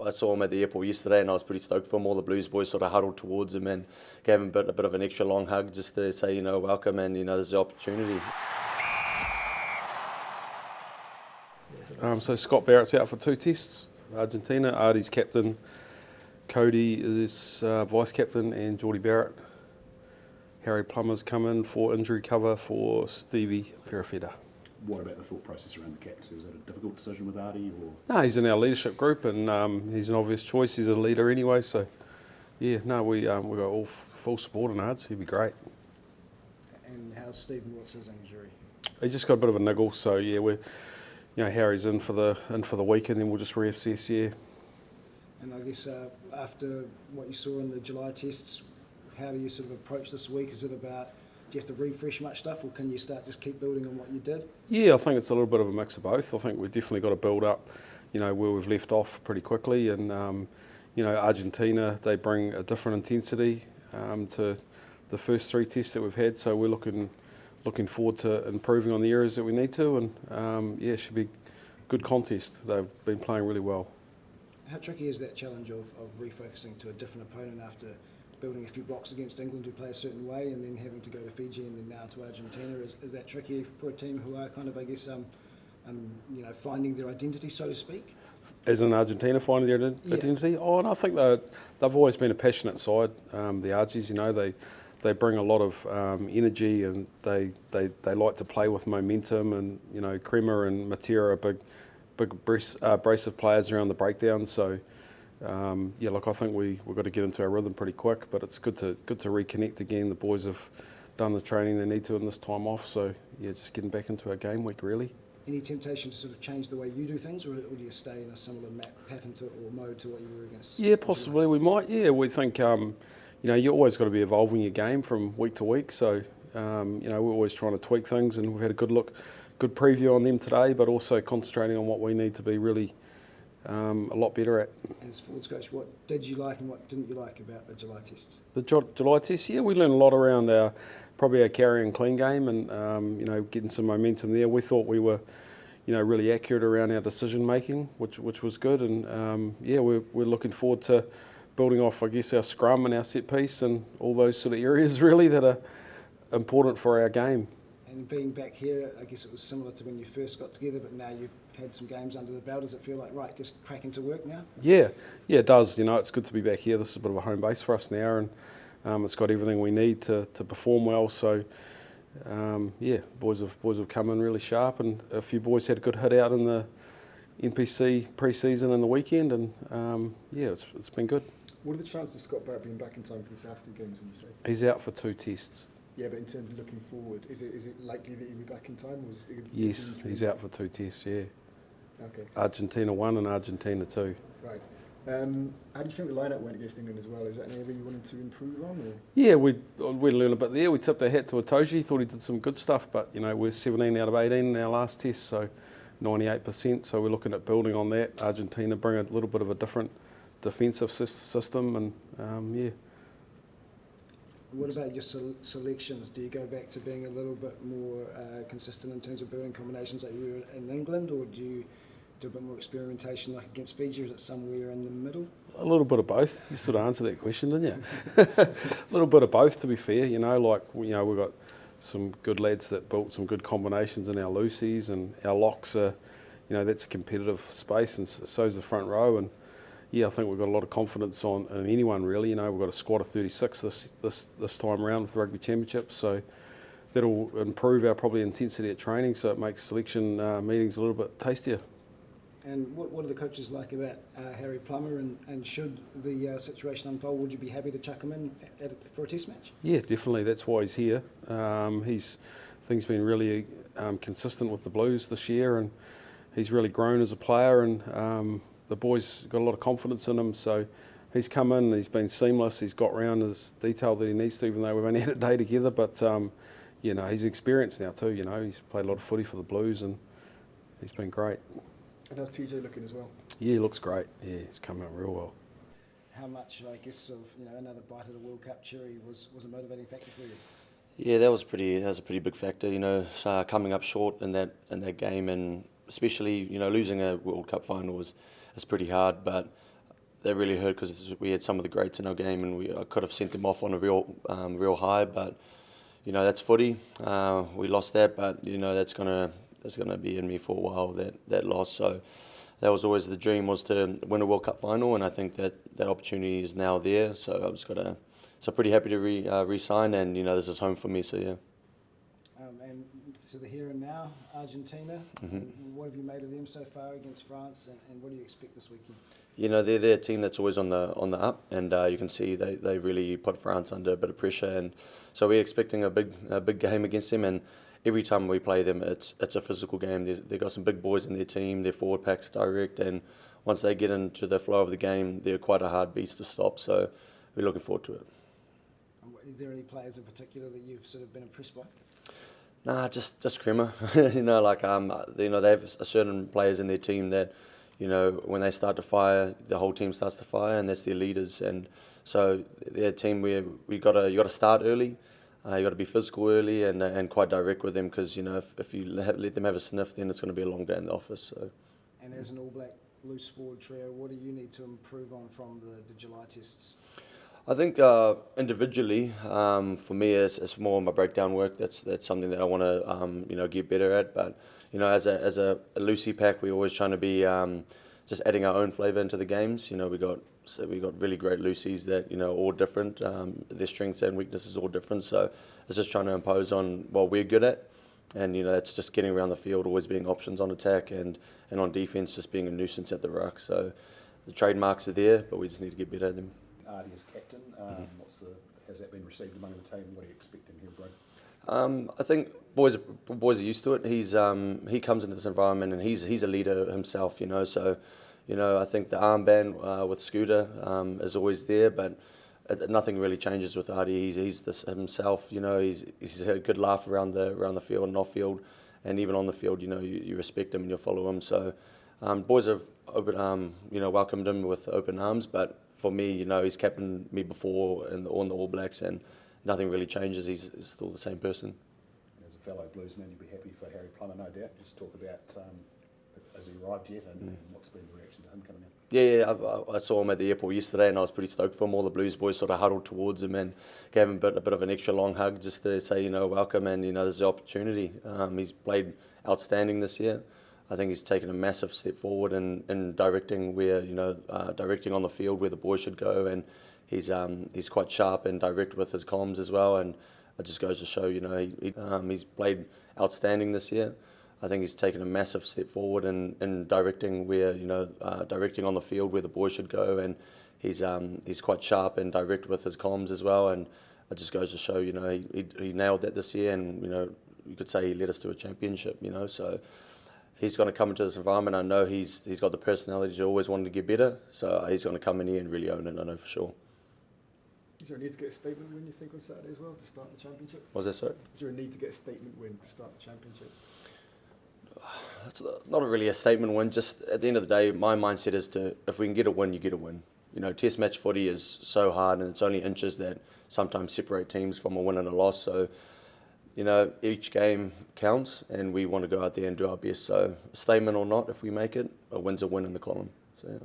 I saw him at the airport yesterday, and I was pretty stoked for him. All the Blues boys sort of huddled towards him and gave him a bit of an extra long hug just to say, welcome, and there's the opportunity. So Scott Barrett's out for 2 tests. Argentina, Artie's captain, Cody is vice captain, and Geordie Barrett. Harry Plummer's come in for injury cover for Stevie Perifetta. What about the thought process around the captaincy? Was that a difficult decision with Artie? Or? No, he's in our leadership group, and he's an obvious choice. He's a leader anyway, so yeah, no, we got all full support on Arts. He'd be great. And how's Stephen? What's his injury? He's just got a bit of a niggle, so yeah, Harry's in for the week, and then we'll just reassess. Yeah. And I guess after what you saw in the July tests, how do you sort of approach this week? Is it about, do you have to refresh much stuff, or can you start just keep building on what you did? Yeah, I think it's a little bit of a mix of both. I think we've definitely got to build up, where we've left off pretty quickly, and Argentina, they bring a different intensity to the first 3 tests that we've had, so we're looking forward to improving on the areas that we need to, and it should be a good contest. They've been playing really well. How tricky is that challenge of refocusing to a different opponent after building a few blocks against England who play a certain way, and then having to go to Fiji and then now to Argentina? Is that tricky for a team who are kind of, I guess, finding their identity, so to speak? As in Argentina finding their identity? Yeah. Oh, and I think they've always been a passionate side, the Argies, they bring a lot of energy, and they like to play with momentum, and Kremer and Matera are big brace of players around the breakdown, so I think we've got to get into our rhythm pretty quick, but it's good to reconnect again. The boys have done the training they need to in this time off, so just getting back into our game week really. Any temptation to sort of change the way you do things, or do you stay in a similar pattern or mode to what you were against? Yeah, possibly we might. Yeah, we think you always got to be evolving your game from week to week, so we're always trying to tweak things, and we've had a good preview on them today, but also concentrating on what we need to be really a lot better at. As forwards coach, what did you like and what didn't you like about the July tests? The July tests, we learned a lot around our carry and clean game, and getting some momentum there. We thought we were really accurate around our decision making, which was good, and we're looking forward to building off, I guess, our scrum and our set piece and all those sort of areas really that are important for our game. And being back here, I guess it was similar to when you first got together, but now you've had some games under the belt. Does it feel like, right, just cracking to work now? Yeah, it does. It's good to be back here. This is a bit of a home base for us now, and it's got everything we need to perform well. So, boys have come in really sharp, and a few boys had a good hit out in the NPC pre-season and the weekend, and it's been good. What are the chances of Scott Barrett being back in time for the South Africa games, would you say? He's out for 2 tests. Yeah, but in terms of looking forward, is it likely that he'll be back in time? Or is it yes, he's out for 2 tests, yeah. Okay. Argentina 1 and Argentina 2. Right. How do you think the lineup went against England as well? Is that an area you wanted to improve on? Or? Yeah, we learned a bit there. We tipped our hat to Itoje, thought he did some good stuff, but we're 17 out of 18 in our last test, so 98%. So we're looking at building on that. Argentina bring a little bit of a different defensive system, and What about your selections? Do you go back to being a little bit more consistent in terms of building combinations like you were in England, or do you do a bit more experimentation like against Fiji, or is it somewhere in the middle? A little bit of both. You sort of answered that question, didn't you? A little bit of both, to be fair. We've got some good lads that built some good combinations in our loosies, and our locks are, that's a competitive space, and so's the front row, and I think we've got a lot of confidence in anyone really. We've got a squad of 36 this time around with the Rugby Championship, so that'll improve our probably intensity at training, so it makes selection meetings a little bit tastier. And what are the coaches like about Harry Plummer, and should the situation unfold, would you be happy to chuck him in for a test match? Yeah, definitely. That's why he's here. He's been really consistent with the Blues this year, and he's really grown as a player, and the boys got a lot of confidence in him, so he's come in, he's been seamless, he's got round as detail that he needs to, even though we've only had a day together, but he's experienced now too, he's played a lot of footy for the Blues, and he's been great. And how's TJ looking as well? Yeah, he looks great. Yeah, he's come out real well. How much, I guess, of another bite of the World Cup cherry was a motivating factor for you? Yeah, that was a pretty big factor. Coming up short in that game, and especially losing a World Cup final is pretty hard. But that really hurt because we had some of the greats in our game, and I could have sent them off on a real high. But that's footy. We lost that, but that's gonna be in me for a while. That loss. So that was always the dream, was to win a World Cup final, and I think that opportunity is now there. So I'm just pretty happy to re-sign, and this is home for me. So yeah. And to the here and now, Argentina. Mm-hmm. What have you made of them so far against France, and what do you expect this weekend? They're a team that's always on the up, and you can see they really put France under a bit of pressure, and so we're expecting a big game against them. And every time we play them, it's a physical game. They've got some big boys in their team. Their forward pack's direct, and once they get into the flow of the game, they're quite a hard beast to stop. So we're looking forward to it. Is there any players in particular that you've sort of been impressed by? Nah, just Kremer. They have certain players in their team that, when they start to fire, the whole team starts to fire, and that's their leaders. And so their team, you got to start early. You got to be physical early and quite direct with them, because if you let them have a sniff, then it's going to be a long day in the office. So. And as an All Black loose forward trio, what do you need to improve on from the July tests? I think individually, for me, it's more my breakdown work. That's something that I want to get better at. But as a loosey pack, we're always trying to be just adding our own flavour into the games. We got really great loosies that all different. Their strengths and weaknesses all different. So it's just trying to impose on what we're good at, and it's just getting around the field, always being options on attack, and on defence, just being a nuisance at the ruck. So the trademarks are there, but we just need to get better at them. Artie as captain, has that been received among the team? What are you expecting here, bro? I think boys are used to it. He comes into this environment, and he's a leader himself. So I think the armband with Scooter is always there, but nothing really changes with Artie. He's this himself. He's a good laugh around the field and off field, and even on the field. You respect him and you follow him. So boys have welcomed him with open arms, but for me, he's captained me before on the All Blacks, and nothing really changes. He's still the same person. As a fellow Bluesman, you'd be happy for Harry Plummer, no doubt. Just talk about, has he arrived yet, and what's been the reaction to him coming in? Yeah, I saw him at the airport yesterday, and I was pretty stoked for him. All the Blues boys sort of huddled towards him and gave him a bit of an extra long hug, just to say, welcome, and there's the opportunity. He's played outstanding this year. I think he's taken a massive step forward in directing where directing on the field where the boys should go, and he's quite sharp and direct with his comms as well. And it just goes to show, he's played outstanding this year. I think he's taken a massive step forward in directing where directing on the field where the boys should go, and he's quite sharp and direct with his comms as well. And it just goes to show, he nailed that this year, and you could say he led us to a championship. So. He's going to come into this environment. I know he's got the personality to always want to get better. So he's going to come in here and really own it, I know for sure. Is there a need to get a statement win, you think, on Saturday as well to start the championship? Was that so? Is there a need to get a statement win to start the championship? It's not really a statement win. Just at the end of the day, my mindset is if we can get a win, you get a win. Test match footy is so hard, and it's only inches that sometimes separate teams from a win and a loss. So each game counts, and we want to go out there and do our best. So, a statement or not, if we make it, a win's a win in the column. So, yeah.